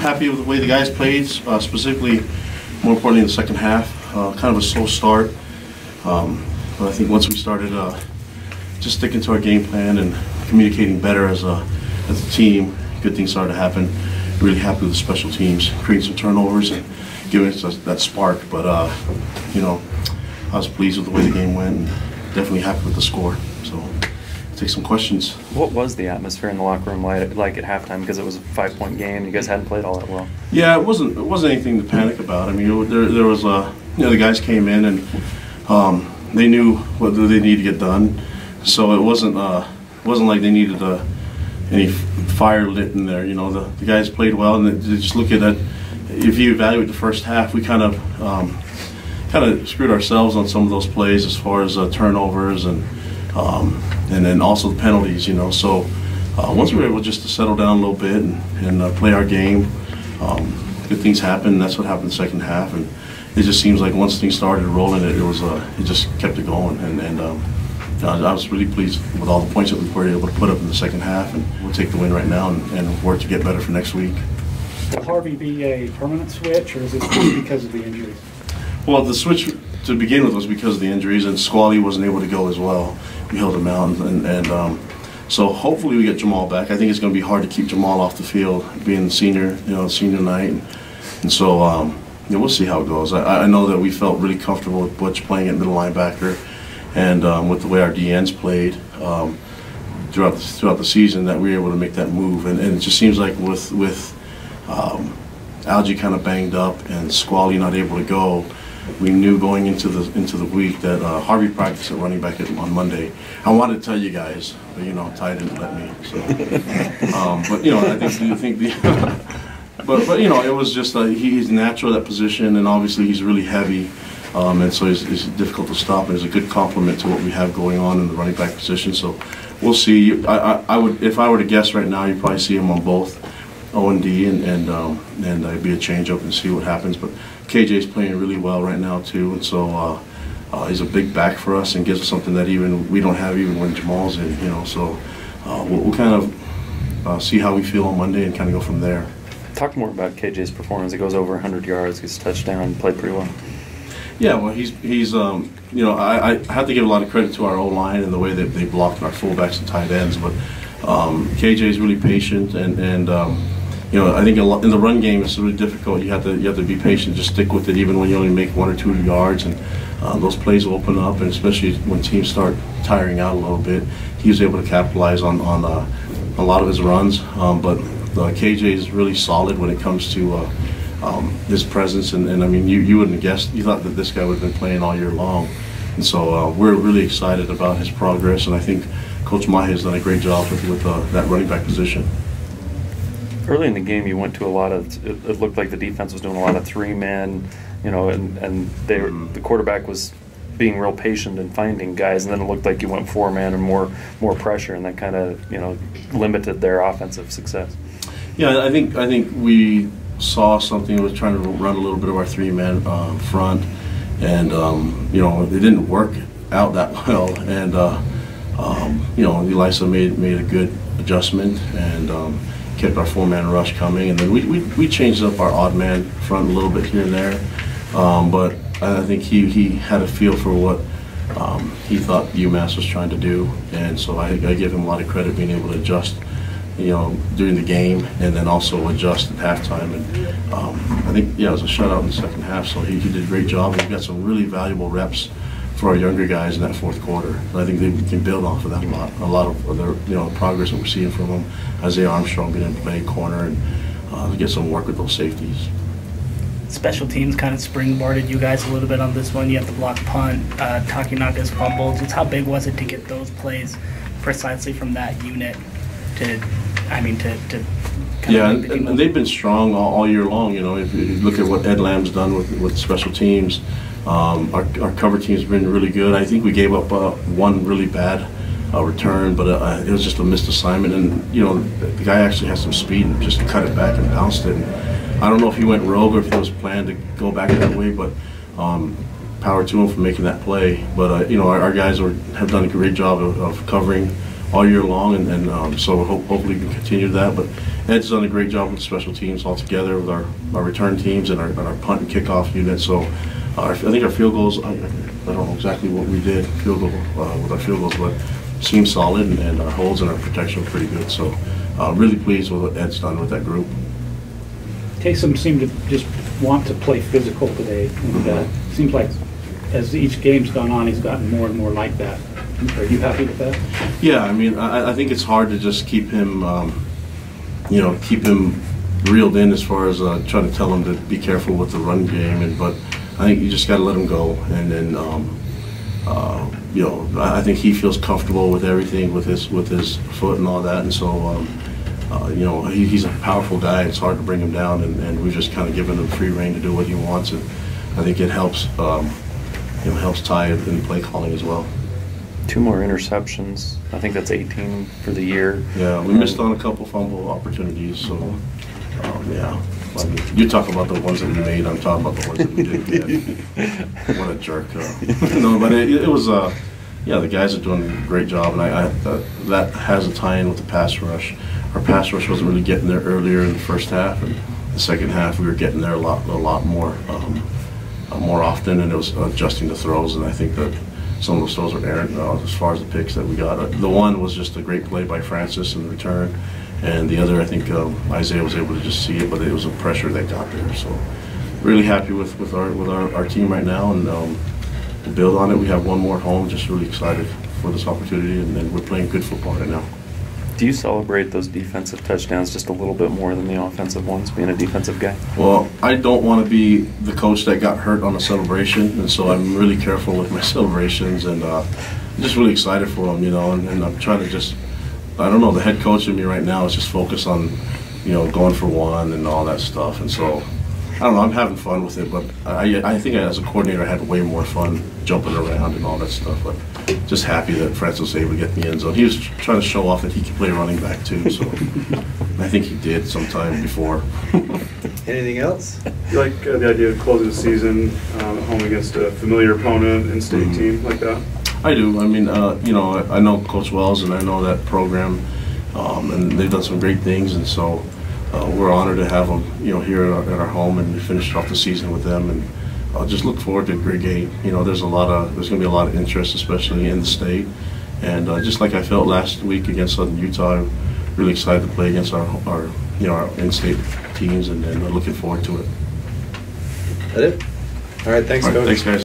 happy with the way the guys played, specifically, more importantly, in the second half. Kind of a slow start, but I think once we started just sticking to our game plan and communicating better as a team, good things started to happen. Really happy with the special teams, creating some turnovers and giving us that spark. But you know, I was pleased with the way the game went, and definitely happy with the score. So, take some questions. What was the atmosphere in the locker room like at halftime? Because it was a 5-point game. You guys hadn't played all that well. Yeah, it wasn't anything to panic about. I mean, there was the guys came in and they knew what they needed to get done. So it wasn't like they needed any fire lit in there. You know, the guys played well, and they just look at that. If you evaluate the first half, we kind of screwed ourselves on some of those plays as far as turnovers and then also the penalties. You know, so once we were able just to settle down a little bit and play our game, good things happened. And that's what happened in the second half, and it just seems like once things started rolling, it just kept it going, and I was really pleased with all the points that we were able to put up in the second half, and we'll take the win right now and work to get better for next week. Will Harvey be a permanent switch, or is it because of the injuries? Well, the switch to begin with was because of the injuries, and Squally wasn't able to go as well. We held him out, and so hopefully we get Jamal back. I think it's going to be hard to keep Jamal off the field, being senior night, and so yeah, we'll see how it goes. I know that we felt really comfortable with Butch playing at middle linebacker, and with the way our DNs played throughout the season, that we were able to make that move. And it just seems like with Algie kind of banged up and Squally not able to go, we knew going into the week that Harvey practiced at running back on Monday. I wanted to tell you guys, but you know, Ty didn't let me. So, but you know, I think the. But you know, it was just he's natural at that position, and obviously he's really heavy, and so it's difficult to stop. And it's a good complement to what we have going on in the running back position. So we'll see. I would, if I were to guess right now, you'd probably see him on both O&D and it'd be a change up and see what happens. But KJ's playing really well right now too, and so he's a big back for us and gives us something that we don't have even when Jamal's in. You know, so we'll kind of see how we feel on Monday and kind of go from there. Talk more about KJ's performance. He goes over 100 yards, gets a touchdown, played pretty well. Yeah, well, he's you know, I have to give a lot of credit to our O-line and the way that they blocked our fullbacks and tight ends, but KJ is really patient, and you know, I think in the run game it's really difficult. You have to be patient, just stick with it, even when you only make 1 or 2 yards, and those plays will open up, and especially when teams start tiring out a little bit, he was able to capitalize on a lot of his runs, but. KJ is really solid when it comes to his presence, and I mean, you wouldn't have guessed. You thought that this guy would have been playing all year long, and so we're really excited about his progress, and I think Coach Mahe has done a great job with that running back position. Early in the game, you went to a lot of. It looked like the defense was doing a lot of 3-man, you know, and the quarterback was being real patient and finding guys, and then it looked like you went 4-man and more pressure, and that kind of, you know, limited their offensive success. Yeah, I think we saw something. We were trying to run a little bit of our 3-man front, and you know, it didn't work out that well. And you know, Elisa made a good adjustment and kept our 4-man rush coming. And then we changed up our odd man front a little bit here and there, but I think he had a feel for what he thought UMass was trying to do, and so I give him a lot of credit being able to adjust, you know, during the game, and then also adjust at halftime. And I think, yeah, it was a shutout in the second half, so he did a great job, and he got some really valuable reps for our younger guys in that fourth quarter. And I think they can build off of that a lot of their, you know, progress that we're seeing from them. Isaiah Armstrong being in the play corner, and get some work with those safeties. Special teams kind of springboarded you guys a little bit on this one. You have the block punt, Takinaga's fumble. Just how big was it to get those plays precisely from that unit to yeah, and they've been strong all year long. You know, if you look at what Ed Lamb's done with special teams, our cover team's been really good. I think we gave up one really bad return, but it was just a missed assignment, and you know, the guy actually has some speed and just cut it back and bounced it. And I don't know if he went rogue or if it was planned to go back that way, but power to him for making that play. But you know, our guys have done a great job of covering all year long, and so hopefully we can continue that. But Ed's done a great job with special teams altogether with our return teams and our punt and kickoff unit. So I think our field goals, I don't know exactly what we did with our field goals, but seemed solid, and our holds and our protection were pretty good. So really pleased with what Ed's done with that group. Taysom seemed to just want to play physical today, and seems like as each game's gone on, he's gotten more and more like that. Are you happy with that? Yeah, I mean, I think it's hard to just keep him, keep him reeled in as far as trying to tell him to be careful with the run game, but I think you just got to let him go, and then I think he feels comfortable with everything with his foot and all that, and so he's a powerful guy. It's hard to bring him down, and we've just kind of given him free rein to do what he wants, and I think it helps helps Ty in play calling as well. 2 more interceptions. I think that's 18 for the year. Yeah, we missed on a couple fumble opportunities, so yeah. I mean, you talk about the ones that we made, I'm talking about the ones that we didn't get. What a jerk. No, but it was, the guys are doing a great job, and that has a tie-in with the pass rush. Our pass rush wasn't really getting there earlier in the first half, and the second half we were getting there a lot more often, and it was adjusting the throws, and I think that some of those throws were errant as far as the picks that we got. The one was just a great play by Francis in the return, and the other, I think Isaiah was able to just see it, but it was a pressure that got there. So really happy with our team right now, and we'll build on it. We have one more home, just really excited for this opportunity, and then we're playing good football right now. Do you celebrate those defensive touchdowns just a little bit more than the offensive ones, being a defensive guy? Well, I don't want to be the coach that got hurt on a celebration, and so I'm really careful with my celebrations, and I'm just really excited for them, and I'm trying to just, I don't know, the head coach in me right now is just focused on, going for one and all that stuff, and so, I don't know, I'm having fun with it, but I think as a coordinator I had way more fun jumping around and all that stuff, but just happy that Francis was able to get in the end zone. He was trying to show off that he could play running back too, so I think he did sometime before. Anything else? You like the idea of closing the season at home against a familiar opponent and state team like that? I do. I mean, I know Coach Wells, and I know that program, and they've done some great things, and so we're honored to have them, here at our home, and we finished off the season with them, and I'll just look forward to a great game. There's going to be a lot of interest, especially in the state, and just like I felt last week against Southern Utah, I'm really excited to play against our in-state teams, and looking forward to it. That it? All right, thanks, Coach. Thanks, guys.